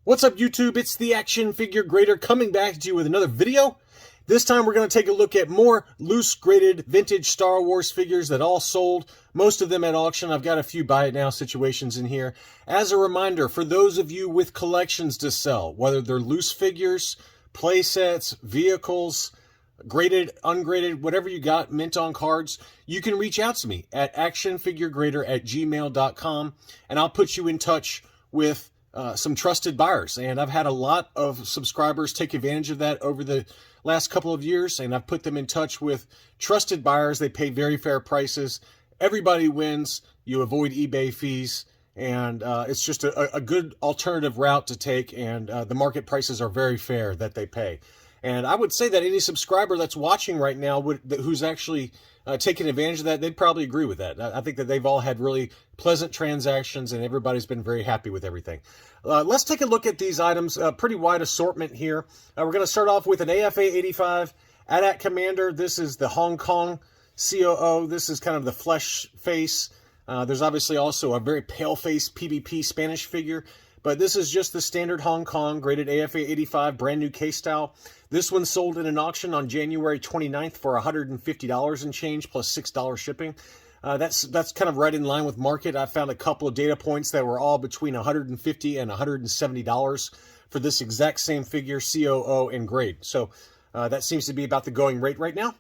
What's up, YouTube? It's the Action Figure Grader coming back to you with another video. This time we're going to take a look at more loose graded vintage Star Wars figures that all sold, most of them at auction. I've got a few buy it now situations in here. As a reminder, for those of you with collections to sell, whether they're loose figures, play sets, vehicles, graded, ungraded, whatever you got, mint on cards, you can reach out to me at actionfiguregrader@gmail.com and I'll put you in touch with some trusted buyers. And I've had a lot of subscribers take advantage of that over the last couple of years, and I've put them in touch with trusted buyers. They pay very fair prices. Everybody wins. You avoid eBay fees, and it's just a good alternative route to take, and the market prices are very fair that they pay. And I would say that any subscriber that's watching right now who's actually taking advantage of that, they'd probably agree with that. I think that they've all had really pleasant transactions and everybody's been very happy with everything. Let's take a look at these items. Pretty wide assortment here. We're going to start off with an AFA 85 AT-AT Commander. This is the Hong Kong COO. This is kind of the flesh face. There's obviously also a very pale face PvP Spanish figure. But this is just the standard Hong Kong graded AFA 85 brand new case style. This one sold in an auction on January 29th for $150 and change plus $6 shipping. That's kind of right in line with market. I found a couple of data points that were all between $150 and $170 for this exact same figure, COO and grade. So that seems to be about the going rate right now.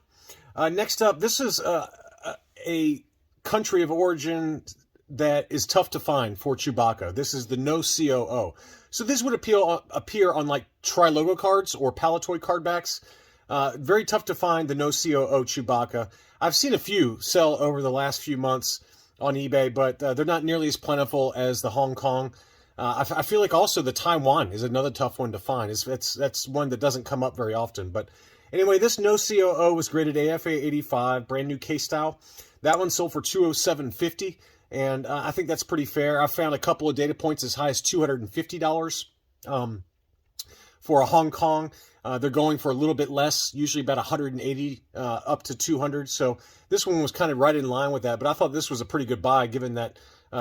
Next up, this is a country of origin that is tough to find for Chewbacca. This is the no COO. So this would appear on like tri-logo cards or Palatoy card backs. Very tough to find the no COO Chewbacca. I've seen a few sell over the last few months on eBay, but they're not nearly as plentiful as the Hong Kong. I feel like also the Taiwan is another tough one to find. That's one that doesn't come up very often. But anyway, this no COO was graded AFA 85, brand new case style. That one sold for $207.50. And I think that's pretty fair. I found a couple of data points as high as $250 for a Hong Kong. They're going for a little bit less, usually about $180 up to $200. So this one was kind of right in line with that. But I thought this was a pretty good buy, given that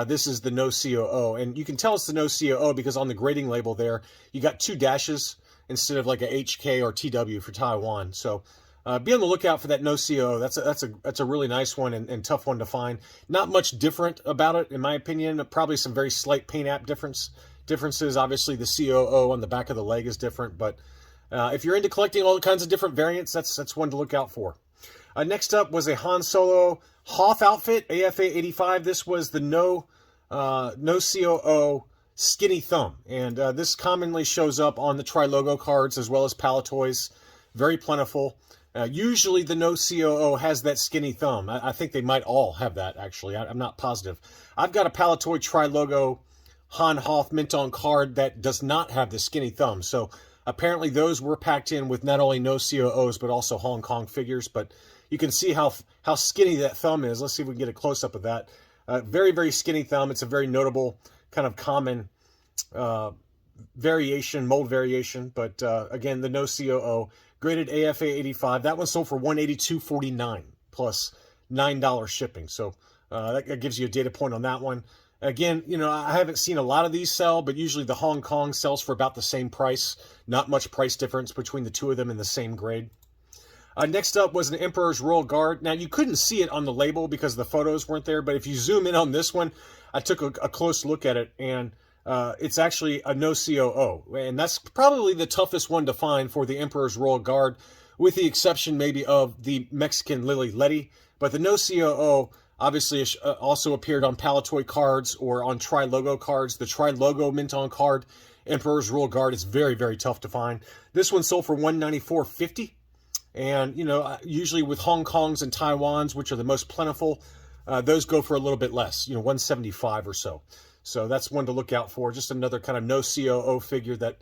this is the no COO. And you can tell it's the no COO because on the grading label there, you got two dashes instead of like a HK or TW for Taiwan. So be on the lookout for that no COO. That's a really nice one and tough one to find. Not much different about it, in my opinion. Probably some very slight paint app differences. Obviously, the COO on the back of the leg is different, but if you're into collecting all kinds of different variants, that's one to look out for. Next up was a Han Solo Hoth outfit, AFA 85. This was the no COO skinny thumb, and this commonly shows up on the tri-logo cards as well as Palatoys. Very plentiful. Usually the no COO has that skinny thumb. I think they might all have that, actually. I'm not positive. I've got a Palatoy tri-logo Han Hoth mint on card that does not have the skinny thumb. So apparently those were packed in with not only no COOs, but also Hong Kong figures. But you can see how skinny that thumb is. Let's see if we can get a close-up of that. Very, very skinny thumb. It's a very notable kind of common variation, mold variation. But again, the no COO. Graded AFA 85. That one sold for $182.49 plus $9 shipping. So that gives you a data point on that one. Again, you know, I haven't seen a lot of these sell, but usually the Hong Kong sells for about the same price. Not much price difference between the two of them in the same grade. Next up was an Emperor's Royal Guard. Now, you couldn't see it on the label because the photos weren't there, but if you zoom in on this one, I took a close look at it, and it's actually a no COO, and that's probably the toughest one to find for the Emperor's Royal Guard, with the exception maybe of the Mexican Lily Letty. But the no COO obviously also appeared on Palatoy cards or on tri-logo cards. The tri-logo mint on card Emperor's Royal Guard is very, very tough to find. This one sold for $194.50, and you know, usually with Hong Kongs and Taiwans, which are the most plentiful, those go for a little bit less, you know, $175 or so. So that's one to look out for. Just another kind of no COO figure that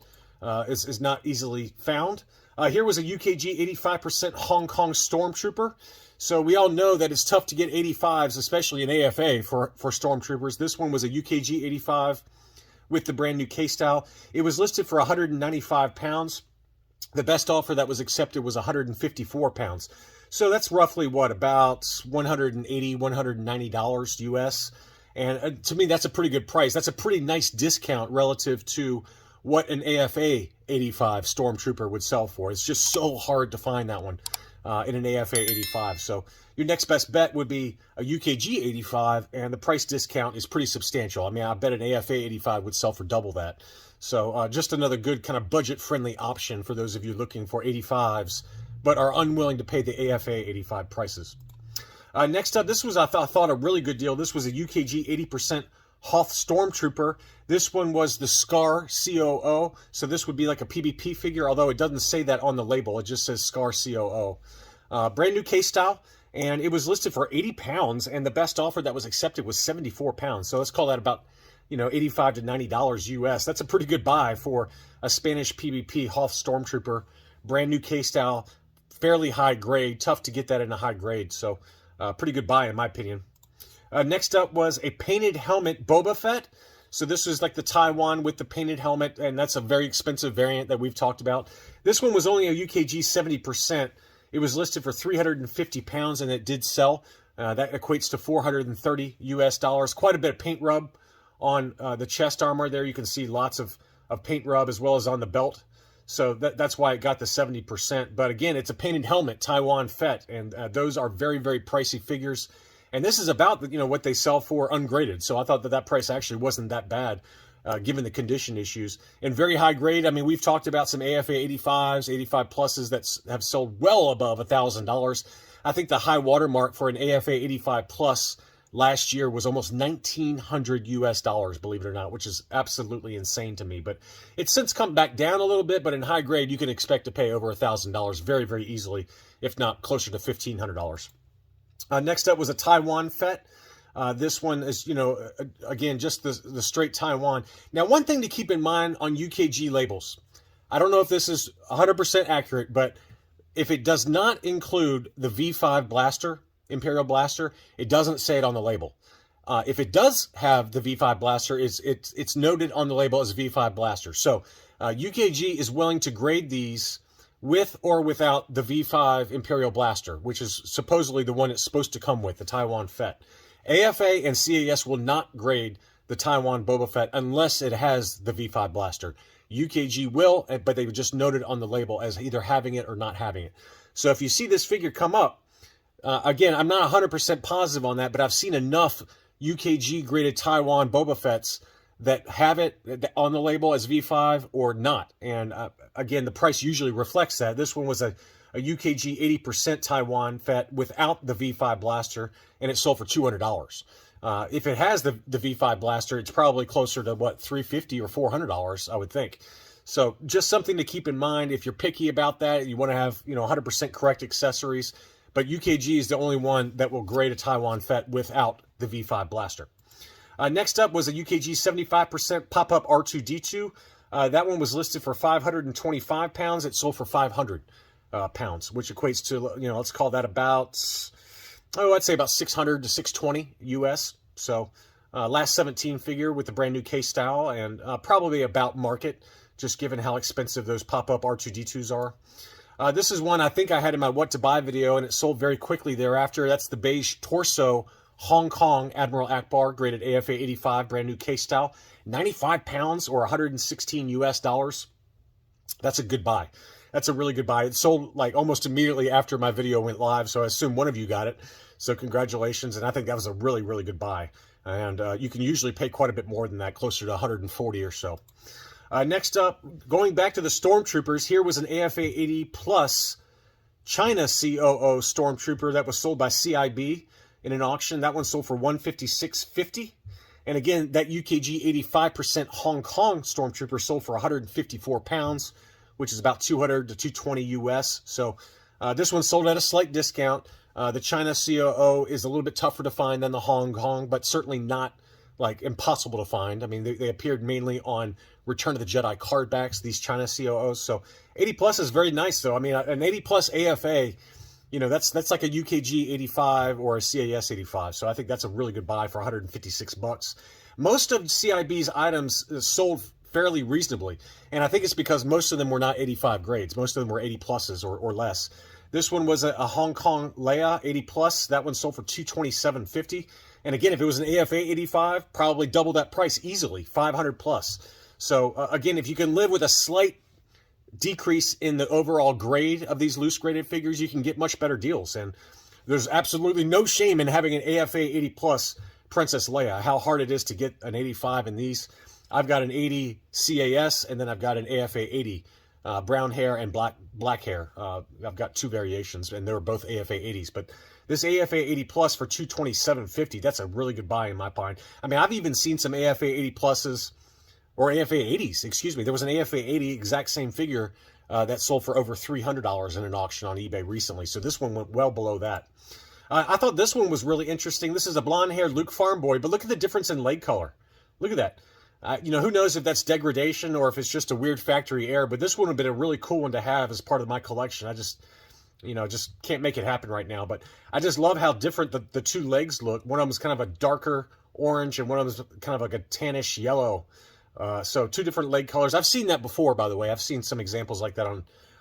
is not easily found. Here was a UKG 85% Hong Kong Stormtrooper. So we all know that it's tough to get 85s, especially in AFA for Stormtroopers. This one was a UKG 85 with the brand new case style. It was listed for 195 pounds. The best offer that was accepted was 154 pounds. So that's roughly what, about $180, $190 US. And to me, that's a pretty good price. That's a pretty nice discount relative to what an AFA 85 Stormtrooper would sell for. It's just so hard to find that one in an AFA 85. So your next best bet would be a UKG 85, and the price discount is pretty substantial. I mean, I bet an AFA 85 would sell for double that. So just another good kind of budget-friendly option for those of you looking for 85s, but are unwilling to pay the AFA 85 prices. Next up, this was, I thought, a really good deal. This was a UKG 80% Hoth Stormtrooper. This one was the Scar COO, so this would be like a PvP figure, although it doesn't say that on the label. It just says Scar COO. Brand new case style, and it was listed for 80 pounds, and the best offer that was accepted was 74 pounds. So let's call that about, $85 to $90 US. That's a pretty good buy for a Spanish PvP Hoth Stormtrooper. Brand new case style, fairly high grade. Tough to get that in a high grade, so pretty good buy in my opinion. Next up was a painted helmet Boba Fett. So this was like the Taiwan with the painted helmet, and that's a very expensive variant that we've talked about. This one was only a UKG 70%. It was listed for 350 pounds, and it did sell. That equates to $430 US. Quite a bit of paint rub on the chest armor there. You can see lots of paint rub as well as on the belt. So that's why it got the 70%. But again, it's a painted helmet, Taiwan Fett, and those are very, very pricey figures. And this is about what they sell for ungraded. So I thought that price actually wasn't that bad, given the condition issues. And very high grade. I mean, we've talked about some AFA 85s, 85 pluses that have sold well above $1,000. I think the high watermark for an AFA 85 plus last year was almost $1,900 US, believe it or not, which is absolutely insane to me. But it's since come back down a little bit, but in high grade, you can expect to pay over $1,000 very, very easily, if not closer to $1,500. Next up was a Taiwan Fett. This one is, again, just the straight Taiwan. Now, one thing to keep in mind on UKG labels, I don't know if this is 100% accurate, but if it does not include the V5 blaster, Imperial blaster, it doesn't say it on the label. If it does have the V5 blaster, it's noted on the label as V5 blaster. So UKG is willing to grade these with or without the V5 Imperial blaster, which is supposedly the one it's supposed to come with, the Taiwan Fett. AFA and CAS will not grade the Taiwan Boba Fett unless it has the V5 blaster. UKG will, but they would just note it on the label as either having it or not having it. So if you see this figure come up, again, I'm not 100% positive on that, but I've seen enough UKG graded Taiwan Boba Fetts that have it on the label as V5 or not. And again, the price usually reflects that. This one was a UKG 80% Taiwan Fett without the V5 blaster, and it sold for $200. If it has the V5 blaster, it's probably closer to, what, $350 or $400, I would think. So just something to keep in mind if you're picky about that. You want to have 100% correct accessories. But UKG is the only one that will grade a Taiwan Fett without the V5 blaster. Next up was a UKG 75% pop-up R2-D2. That one was listed for 525 pounds. It sold for 500 pounds, which equates to, let's call that about, I'd say about 600 to 620 US. So last 17 figure with the brand new case style, and probably about market, just given how expensive those pop-up R2-D2s are. This is one I think I had in my what to buy video, and it sold very quickly thereafter. That's the beige torso Hong Kong Admiral Akbar, graded AFA 85, brand new case style, 95 pounds or 116 US. That's a good buy. That's a really good buy. It sold like almost immediately after my video went live, so I assume one of you got it. So congratulations, and I think that was a really, really good buy. And you can usually pay quite a bit more than that, closer to 140 or so. Next up, going back to the Stormtroopers, here was an AFA 80 plus China COO Stormtrooper that was sold by CIB in an auction. That one sold for $156.50. And again, that UKG 85% Hong Kong Stormtrooper sold for 154 pounds, which is about 200 to 220 US. So this one sold at a slight discount. The China COO is a little bit tougher to find than the Hong Kong, but certainly not like impossible to find. I mean, they appeared mainly on Return of the Jedi card backs, these China COOs. So 80 plus is very nice, though. I mean, an 80 plus AFA, that's like a UKG 85 or a CAS 85. So I think that's a really good buy for 156 bucks. Most of CIB's items sold fairly reasonably, and I think it's because most of them were not 85 grades. Most of them were 80 pluses or less. This one was a Hong Kong Leia 80 plus. That one sold for $227.50. And again, if it was an AFA 85, probably double that price easily, 500 plus. So again, if you can live with a slight decrease in the overall grade of these loose graded figures, you can get much better deals. And there's absolutely no shame in having an AFA 80 plus Princess Leia. How hard it is to get an 85 in these. I've got an 80 CAS, and then I've got an AFA 80 brown hair and black hair. I've got two variations, and they were both AFA 80s. But this AFA 80 plus for $227.50, that's a really good buy in my mind. I mean, I've even seen some AFA 80 pluses, or AFA 80s, excuse me. There was an AFA 80 exact same figure that sold for over $300 in an auction on eBay recently. So this one went well below that. I thought this one was really interesting. This is a blonde-haired Luke Farm Boy, but look at the difference in leg color. Look at that. Who knows if that's degradation or if it's just a weird factory error, but this one would have been a really cool one to have as part of my collection. I just can't make it happen right now. But I just love how different the two legs look. One of them is kind of a darker orange, and one of them is kind of like a tannish yellow. So two different leg colors. I've seen that before, by the way. I've seen some examples like that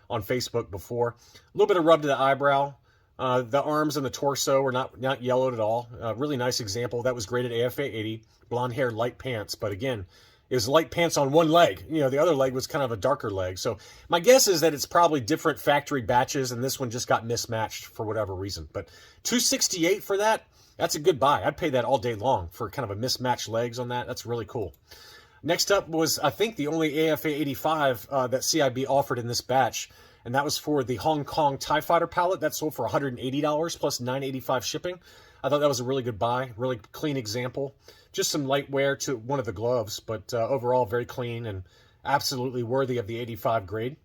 on Facebook before. A little bit of rub to the eyebrow. The arms and the torso were not yellowed at all. Really nice example. That was graded AFA 80. Blonde hair, light pants. But again, it was light pants on one leg. The other leg was kind of a darker leg. So my guess is that it's probably different factory batches, and this one just got mismatched for whatever reason. But $268 for that, that's a good buy. I'd pay that all day long for kind of a mismatched legs on that. That's really cool. Next up was, I think, the only AFA 85 that CIB offered in this batch, and that was for the Hong Kong TIE Fighter palette. That sold for $180 plus $9.85 shipping. I thought that was a really good buy, really clean example. Just some light wear to one of the gloves, but overall very clean and absolutely worthy of the 85 grade.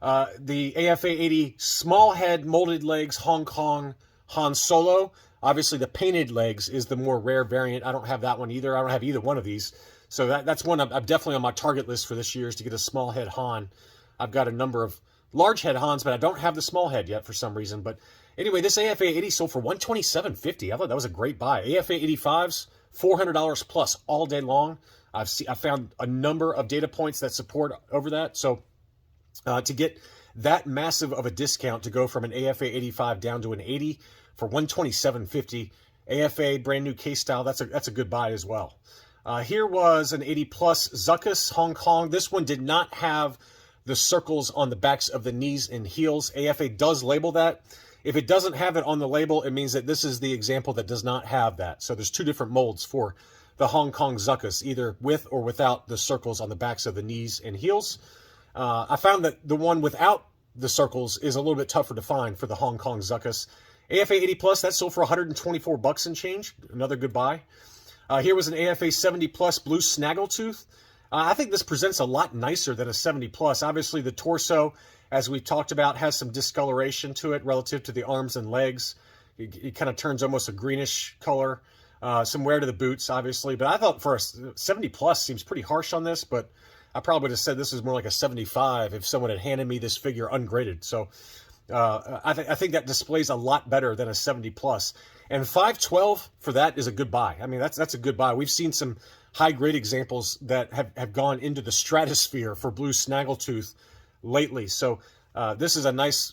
The AFA 80 small head molded legs Hong Kong Han Solo. Obviously, the painted legs is the more rare variant. I don't have that one either. I don't have either one of these. So that's one I'm definitely on my target list for this year, is to get a small head Han. I've got a number of large head Hans, but I don't have the small head yet for some reason. But anyway, this AFA 80 sold for $127.50. I thought that was a great buy. AFA 85s, $400 plus all day long. I found a number of data points that support over that. So to get that massive of a discount, to go from an AFA 85 down to an 80 for $127.50, AFA brand new case style, that's a good buy as well. Here was an 80 plus Zuckuss Hong Kong. This one did not have the circles on the backs of the knees and heels. AFA does label that. If it doesn't have it on the label, it means that this is the example that does not have that. So there's two different molds for the Hong Kong Zuckuss, either with or without the circles on the backs of the knees and heels. I found that the one without the circles is a little bit tougher to find for the Hong Kong Zuckuss. AFA 80 plus, that sold for $124 and change. Another good buy. Here was an AFA 70 plus blue snaggletooth. I think this presents a lot nicer than a 70 plus. Obviously, the torso, as we talked about, has some discoloration to it relative to the arms and legs. It kind of turns almost a greenish color. Some wear to the boots, obviously. But I thought for a 70 plus seems pretty harsh on this, but I probably would have said this is more like a 75 if someone had handed me this figure ungraded. So I think that displays a lot better than a 70 plus. And $512 for that is a good buy. I mean, that's a good buy. We've seen some high-grade examples that have gone into the stratosphere for blue snaggletooth lately. So this is a nice,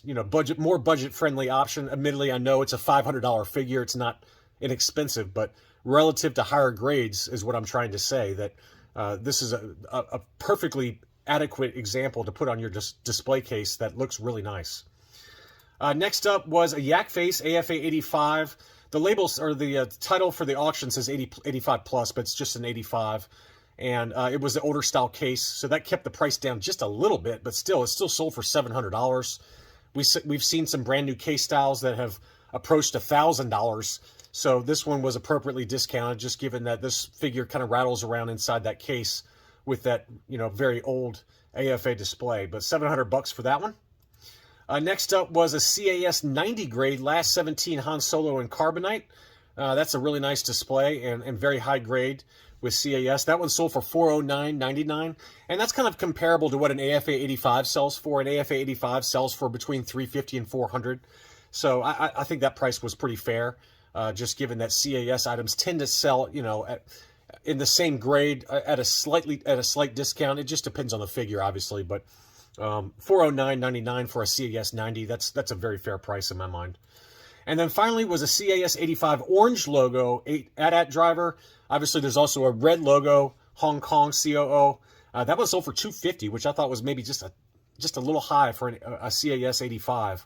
more budget-friendly option. Admittedly, I know it's a $500 figure. It's not inexpensive, but relative to higher grades is what I'm trying to say, that this is a perfectly adequate example to put on your display case that looks really nice. Next up was a Yak Face AFA 85. The labels, or the title for the auction says 85 plus, but it's just an 85. And it was the older style case, so that kept the price down just a little bit, but still, it still sold for $700. We've seen some brand new case styles that have approached $1,000. So this one was appropriately discounted, just given that this figure kind of rattles around inside that case with that, very old AFA display. But $700 for that one. Next up was a CAS 90 grade Last 17 Han Solo in Carbonite. That's a really nice display and very high grade with CAS. That one sold for $409.99, and that's kind of comparable to what an AFA 85 sells for. An AFA 85 sells for between $350 and $400. So I think that price was pretty fair, just given that CAS items tend to sell, in the same grade at a slight discount. It just depends on the figure, obviously, but $409.99 for a CAS 90, that's a very fair price in my mind. And then finally was a CAS 85 orange logo AT-AT driver. Obviously, there's also a red logo Hong Kong COO. That one sold for $250, which I thought was maybe just a little high for a CAS 85.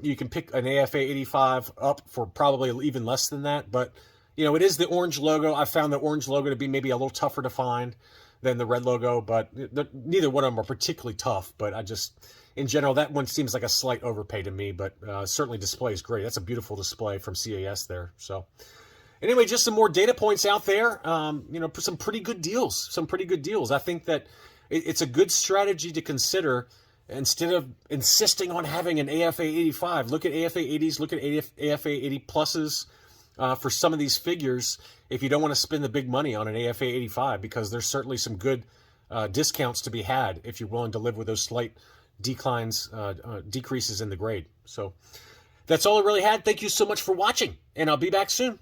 You can pick an AFA 85 up for probably even less than that, but it is the orange logo. I found the orange logo to be maybe a little tougher to find than the red logo, but neither one of them are particularly tough. But in general, that one seems like a slight overpay to me, but certainly displays great. That's a beautiful display from CAS there. So anyway, just some more data points out there. Some pretty good deals. I think that it's a good strategy to consider. Instead of insisting on having an AFA 85, look at AFA 80s, look at AFA 80 pluses for some of these figures if you don't want to spend the big money on an AFA 85, because there's certainly some good discounts to be had if you're willing to live with those slight decreases in the grade. So that's all I really had. Thank you so much for watching, and I'll be back soon.